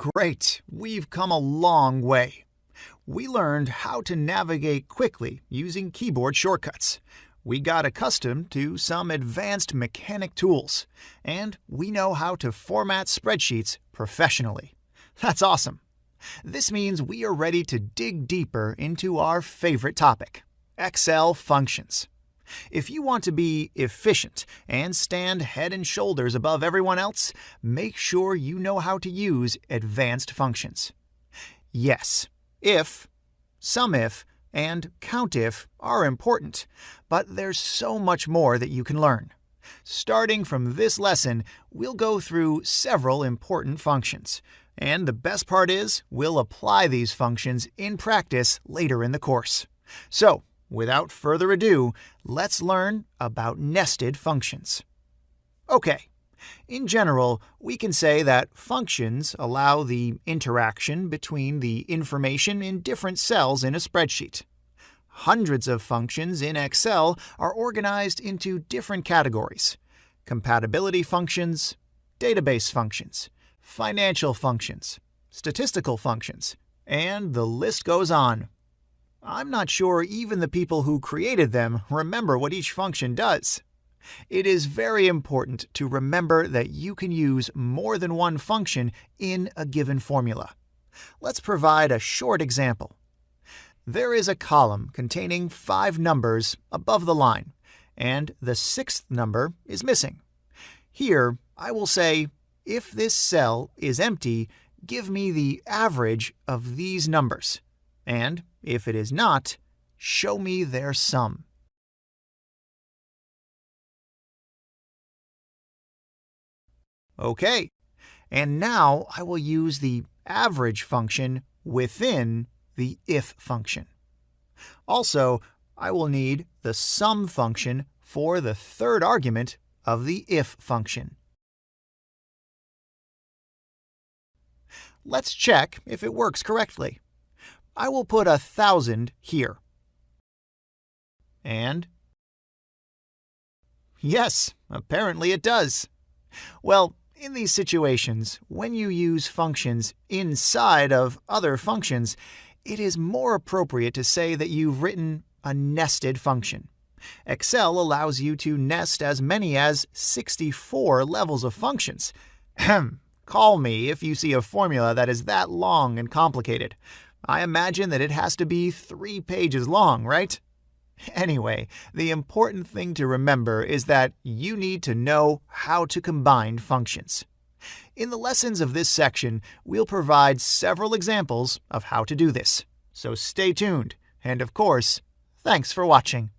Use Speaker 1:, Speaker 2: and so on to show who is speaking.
Speaker 1: Great, we've come a long way. We learned how to navigate quickly using keyboard shortcuts. We got accustomed to some advanced mechanic tools, and we know how to format spreadsheets professionally. That's awesome. This means we are ready to dig deeper into our favorite topic, Excel functions. If you want to be efficient and stand head and shoulders above everyone else, make sure you know how to use advanced functions. Yes, if, SUMIF, and COUNTIF are important, but there's so much more that you can learn. Starting from this lesson, we'll go through several important functions, and the best part is we'll apply these functions in practice later in the course. So, without further ado, let's learn about nested functions. Okay, in general, we can say that functions allow the interaction between the information in different cells in a spreadsheet. Hundreds of functions in Excel are organized into different categories: compatibility functions, database functions, financial functions, statistical functions, and the list goes on. I'm not sure even the people who created them remember what each function does. It is very important to remember that you can use more than one function in a given formula. Let's provide a short example. There is a column containing 5 numbers above the line, and the 6th number is missing. Here, I will say, if this cell is empty, give me the average of these numbers, and if it is not, show me their sum. Okay, and now I will use the average function within the if function. Also, I will need the sum function for the third argument of the if function. Let's check if it works correctly. I will put 1,000 here. And yes, apparently it does. Well, in these situations, when you use functions inside of other functions, it is more appropriate to say that you've written a nested function. Excel allows you to nest as many as 64 levels of functions. Call me if you see a formula that is that long and complicated. I imagine that it has to be 3 pages long, right? Anyway, the important thing to remember is that you need to know how to combine functions. In the lessons of this section, we'll provide several examples of how to do this. So stay tuned, and of course, thanks for watching.